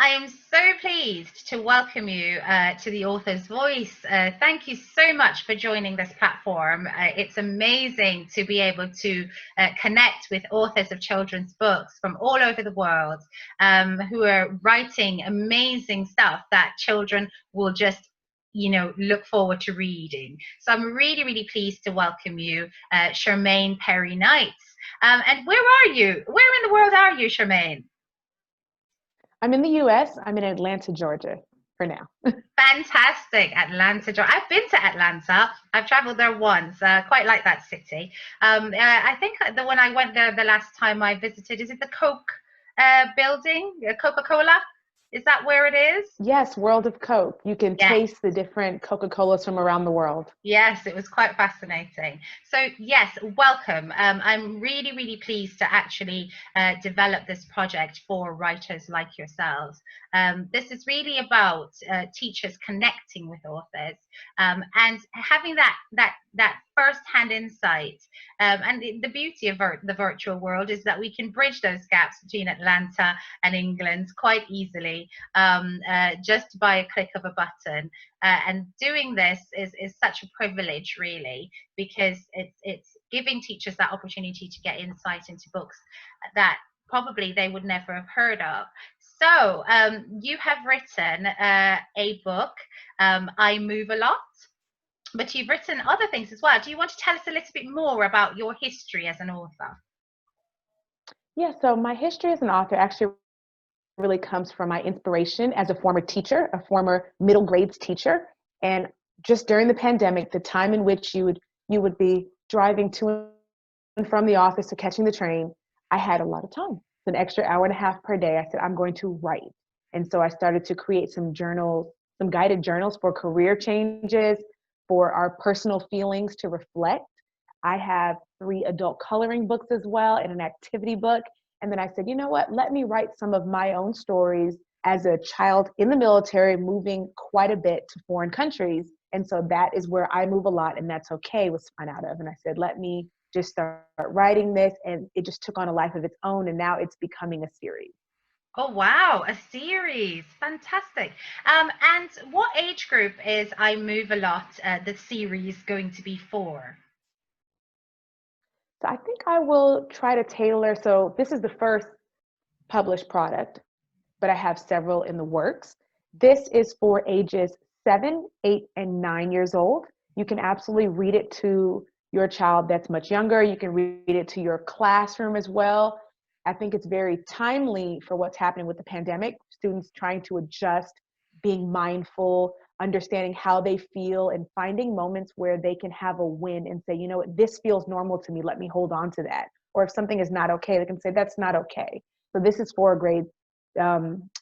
I am so pleased to welcome you to the Author's Voice. Thank you so much for joining this platform. It's amazing to be able to connect with authors of children's books from all over the world who are writing amazing stuff that children will just look forward to reading. So I'm really, really pleased to welcome you, Shermaine Perry Knights. And where are you? Where in the world are you, Shermaine? I'm in the US. I'm in Atlanta, Georgia for now. Fantastic, Atlanta, Georgia. I've been to Atlanta. I've traveled there once. Quite like that city. I think the when I went there the last time I visited, is it the Coke building, Coca-Cola? Is that where it is? Yes, World of Coke. You can Yes. taste the different Coca-Colas from around the world. Yes, it was quite fascinating. So yes, welcome. I'm really, really pleased to actually develop this project for writers like yourselves. This is really about teachers connecting with authors and having that first-hand insight. And the beauty of the virtual world is that we can bridge those gaps between Atlanta and England quite easily just by a click of a button. And doing this is such a privilege, really, because it's giving teachers that opportunity to get insight into books that probably they would never have heard of. So you have written a book, I Move a Lot, but you've written other things as well. Do you want to tell us a little bit more about your history as an author? Yeah, so my history as an author actually really comes from my inspiration as a former teacher, a former middle grades teacher. And just during the pandemic, the time in which you would be driving to and from the office or catching the train, I had a lot of time. It's an extra hour and a half per day. I said, I'm going to write. And so I started to create some journals, some guided journals for career changes, for our personal feelings to reflect. I have 3 adult coloring books as well and an activity book. And then I said, you know what, let me write some of my own stories as a child in the military, moving quite a bit to foreign countries. And so that is where I Move a Lot, and That's Okay was spun out of. And I said, let me just start writing this. And it just took on a life of its own. And now it's becoming a series. Oh, wow, a series. Fantastic. And what age group is I Move a Lot, the series going to be for? So I think I will try to tailor. So this is the first published product, but I have several in the works. This is for ages 7, 8, and 9 years old. You can absolutely read it to your child that's much younger. You can read it to your classroom as well. I think it's very timely for what's happening with the pandemic, students trying to adjust, being mindful, understanding how they feel, and finding moments where they can have a win and say, you know what, this feels normal to me. Let me hold on to that. Or if something is not okay, they can say, that's not okay. So this is for grades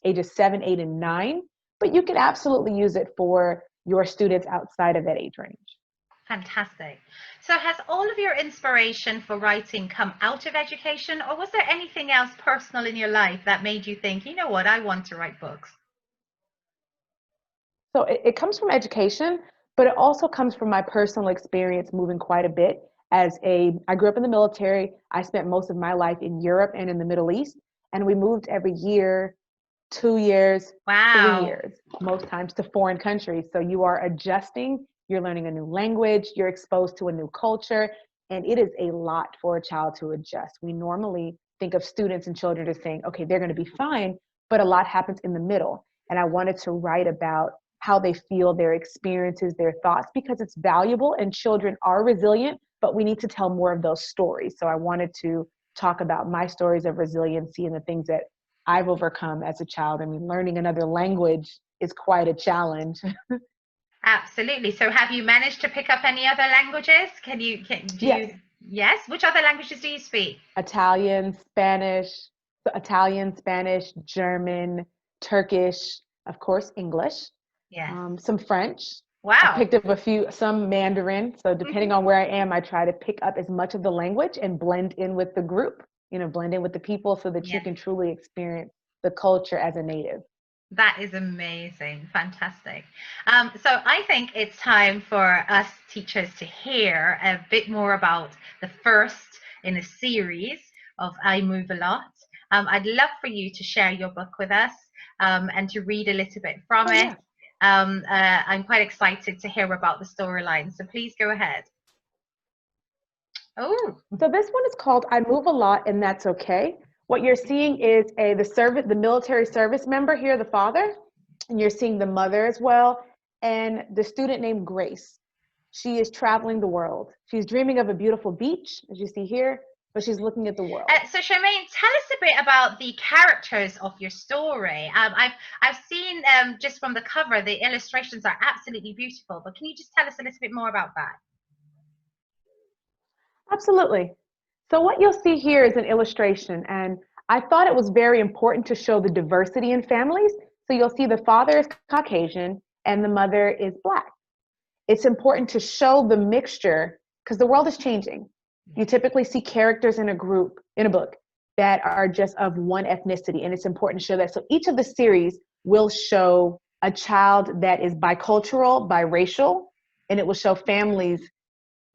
ages 7, 8, and 9, but you can absolutely use it for your students outside of that age range. Fantastic. So has all of your inspiration for writing come out of education, or was there anything else personal in your life that made you think, you know what, I want to write books? So it comes from education, but it also comes from my personal experience moving quite a bit. I grew up in the military. I spent most of my life in Europe and in the Middle East, and we moved every year, 2 years, three Wow. years, most times to foreign countries. So you are adjusting, you're learning a new language, you're exposed to a new culture, and it is a lot for a child to adjust. We normally think of students and children as saying, okay, they're going to be fine, but a lot happens in the middle. And I wanted to write about how they feel, their experiences, their thoughts, because it's valuable and children are resilient, but we need to tell more of those stories. So I wanted to talk about my stories of resiliency and the things that I've overcome as a child. I mean, learning another language is quite a challenge. Absolutely. So have you managed to pick up any other languages? Do Yes, you, yes? Which other languages do you speak? Italian, Spanish, German, Turkish, of course, English, Yes. some French. I Wow. picked up some Mandarin. So depending on where I am, I try to pick up as much of the language and blend in with the group, blend in with the people so that you Yes. can truly experience the culture as a native. That is amazing. Fantastic. So I think it's time for us teachers to hear a bit more about the first in a series of I Move a Lot. I'd love for you to share your book with us. and to read a little bit from Oh, it. yeah. I'm quite excited to hear about the storyline. So please go ahead. Oh, So this one is called I Move a Lot and That's Okay. What you're seeing is the military service member here, the father, and you're seeing the mother as well, and the student named Grace. She is traveling the world. She's dreaming of a beautiful beach, as you see here, but she's looking at the world. so Shermaine, tell us a bit about the characters of your story. I've seen just from the cover, the illustrations are absolutely beautiful. But can you just tell us a little bit more about that? Absolutely. So what you'll see here is an illustration, and I thought it was very important to show the diversity in families. So you'll see the father is Caucasian and the mother is Black. It's important to show the mixture because the world is changing. You typically see characters in a book that are just of one ethnicity, and it's important to show that. So each of the series will show a child that is bicultural, biracial, and it will show families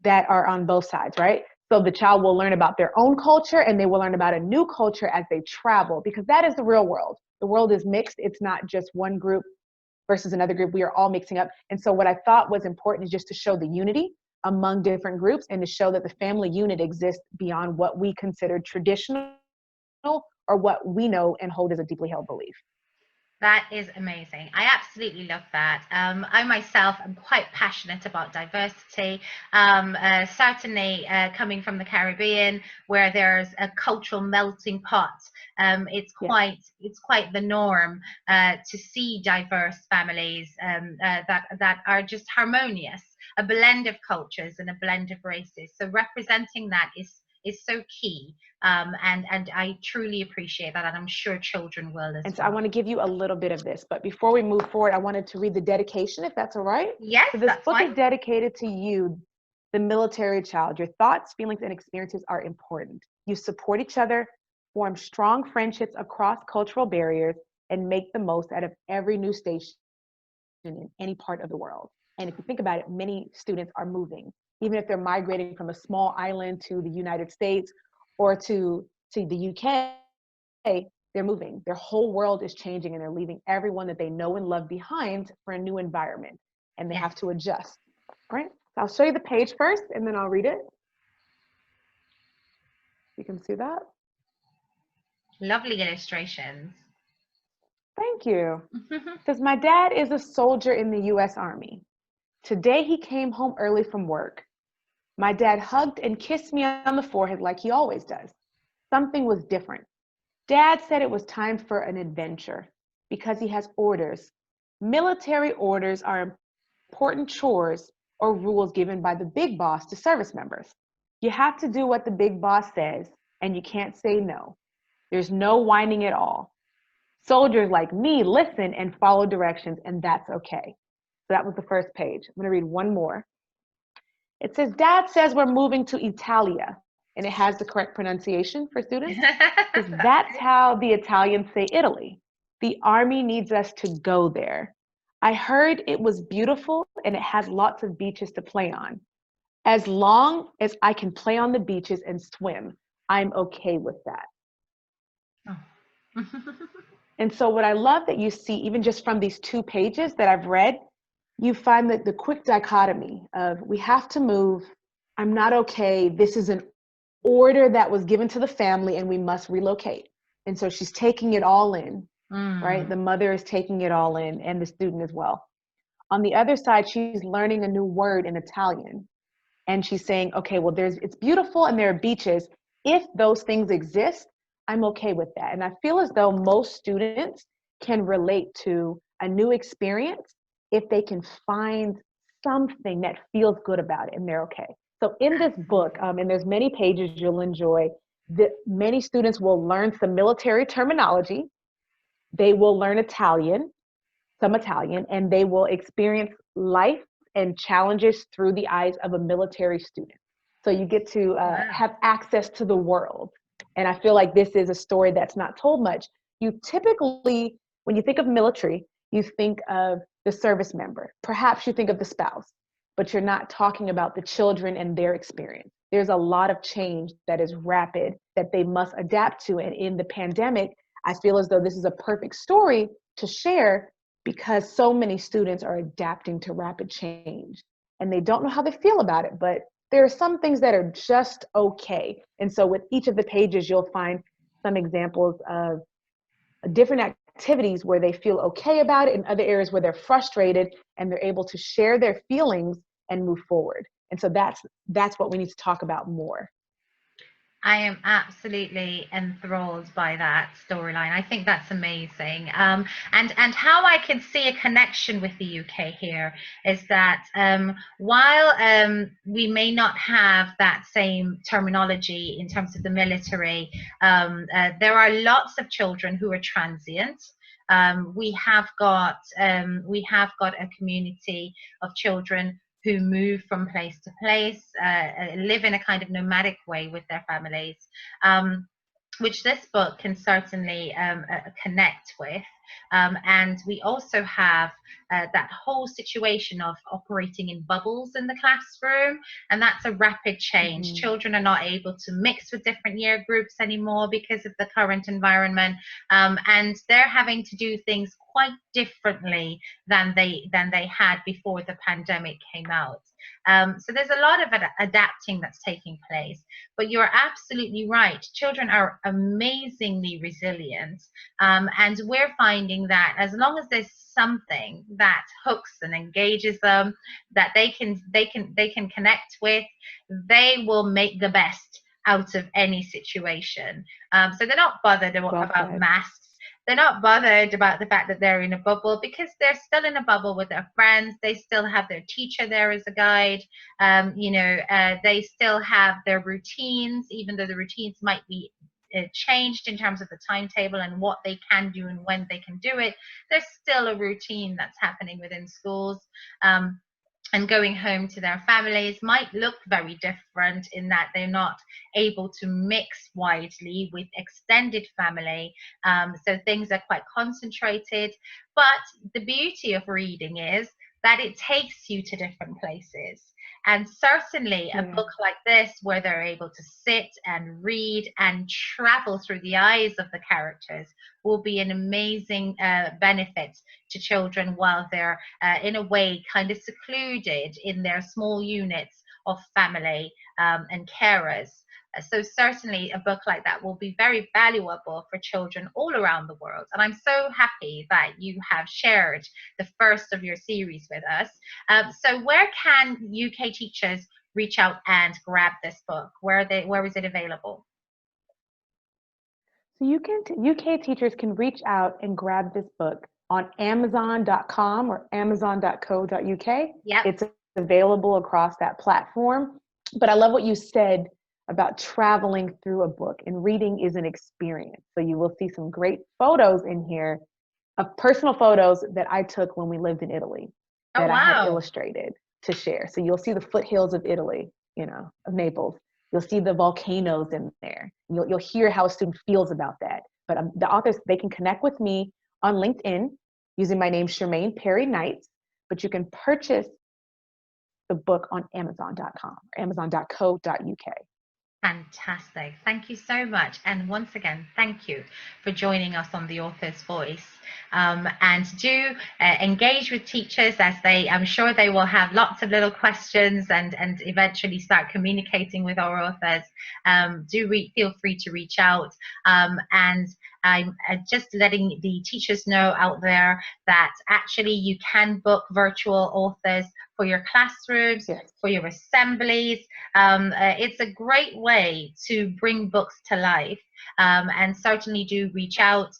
that are on both sides, right? So the child will learn about their own culture and they will learn about a new culture as they travel, because that is the real world. The world is mixed. It's not just one group versus another group. We are all mixing up. And so what I thought was important is just to show the unity among different groups and to show that the family unit exists beyond what we consider traditional or what we know and hold as a deeply held belief. That is amazing. I absolutely love that. I myself am quite passionate about diversity. Certainly, coming from the Caribbean, where there's a cultural melting pot, Yeah. it's quite the norm to see diverse families that are just harmonious, a blend of cultures and a blend of races. So representing that is so key. And I truly appreciate that, and I'm sure children will as And so I well. want to give you a little bit of this, but before we move forward, I wanted to read the dedication, if that's all right. Yes, So this that's book fine. is dedicated to you, the military child. Your thoughts, feelings, and experiences are important. You support each other, form strong friendships across cultural barriers, and make the most out of every new station in any part of the world. And if you think about it, many students are moving, even if they're migrating from a small island to the United States or to the UK, they're moving. Their whole world is changing and they're leaving everyone that they know and love behind for a new environment. And they Yes, have to adjust. All right. So I'll show you the page first and then I'll read it. You can see that. lovely illustrations. Thank you. It says, my dad is a soldier in the US Army. Today he came home early from work. My dad hugged and kissed me on the forehead like he always does. Something was different. Dad said it was time for an adventure because he has orders. Military orders are important chores or rules given by the big boss to service members. You have to do what the big boss says, and you can't say no. There's no whining at all. Soldiers like me listen and follow directions, and that's okay. So that was the first page. I'm going to read one more. It says, Dad says we're moving to Italia, and it has the correct pronunciation for students, because that's how the Italians say Italy. The Army needs us to go there. I heard it was beautiful and it has lots of beaches to play on. As long as I can play on the beaches and swim, I'm okay with that. Oh. And so, what I love that you see, even just from these 2 pages that I've read, you find that the quick dichotomy of we have to move, I'm not okay, this is an order that was given to the family and we must relocate. And so she's taking it all in, right? Mm. The mother is taking it all in and the student as well. On the other side, she's learning a new word in Italian. And she's saying, okay, well, it's beautiful and there are beaches. If those things exist, I'm okay with that. And I feel as though most students can relate to a new experience if they can find something that feels good about it and they're okay. So in this book, and there's many pages you'll enjoy, that many students will learn some military terminology. They will learn some Italian, and they will experience life and challenges through the eyes of a military student. So you get to Wow. have access to the world. And I feel like this is a story that's not told much. You typically, when you think of military, you think of the service member. Perhaps you think of the spouse, but you're not talking about the children and their experience. There's a lot of change that is rapid that they must adapt to. And in the pandemic, I feel as though this is a perfect story to share because so many students are adapting to rapid change and they don't know how they feel about it, but there are some things that are just okay. And so with each of the pages, you'll find some examples of different activities where they feel okay about it and other areas where they're frustrated and they're able to share their feelings and move forward. And so that's what we need to talk about more. I am absolutely enthralled by that storyline. I think that's amazing. And how I can see a connection with the UK here is that while we may not have that same terminology in terms of the military, there are lots of children who are transient. We have got a community of children who move from place to place, live in a kind of nomadic way with their families, which this book can certainly connect with. And we also have that whole situation of operating in bubbles in the classroom, and that's a rapid change. Mm-hmm. Children are not able to mix with different year groups anymore because of the current environment, and they're having to do things quite differently than they had before the pandemic came out. So there's a lot of adapting that's taking place. But you're absolutely right. Children are amazingly resilient, and we're finding that as long as there's something that hooks and engages them, that they can connect with, they will make the best out of any situation. So they're not bothered about masks. They're not bothered about the fact that they're in a bubble because they're still in a bubble with their friends. They still have their teacher there as a guide. They still have their routines, even though the routines might be changed in terms of the timetable and what they can do and when they can do it. There's still a routine that's happening within schools. And going home to their families might look very different in that they're not able to mix widely with extended family. So things are quite concentrated. But the beauty of reading is that it takes you to different places. And certainly a book like this, where they're able to sit and read and travel through the eyes of the characters, will be an amazing benefit to children while they're in a way kind of secluded in their small units of family and carers. So certainly a book like that will be very valuable for children all around the world. And I'm so happy that you have shared the first of your series with us. So where can UK teachers reach out and grab this book? Where is it available? So UK teachers can reach out and grab this book on Amazon.com or Amazon.co.uk. Yep. It's available across that platform. But I love what you said about traveling through a book, and reading is an experience. So you will see some great photos in here of personal photos that I took when we lived in Italy that I had illustrated to share. So you'll see the foothills of Italy, of Naples. You'll see the volcanoes in there. You'll hear how a student feels about that. But the authors, they can connect with me on LinkedIn using my name, Shermaine Perry Knights, but you can purchase the book on Amazon.com or Amazon.co.uk. Fantastic. Thank you so much. And once again, thank you for joining us on The Author's Voice. And do engage with teachers as I'm sure they will have lots of little questions and eventually start communicating with our authors. Feel free to reach out. And I'm just letting the teachers know out there that actually you can book virtual authors for your classrooms, for your assemblies. It's a great way to bring books to life. And certainly do reach out.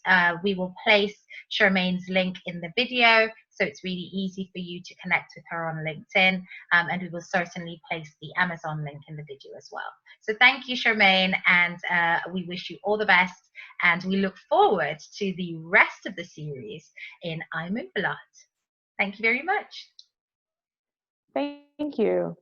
We will place Shermaine's link in the video, so it's really easy for you to connect with her on LinkedIn, and we will certainly place the Amazon link in the video as well. So thank you, Shermaine, and we wish you all the best, and we look forward to the rest of the series in I Move a Lot. Thank you very much. Thank you.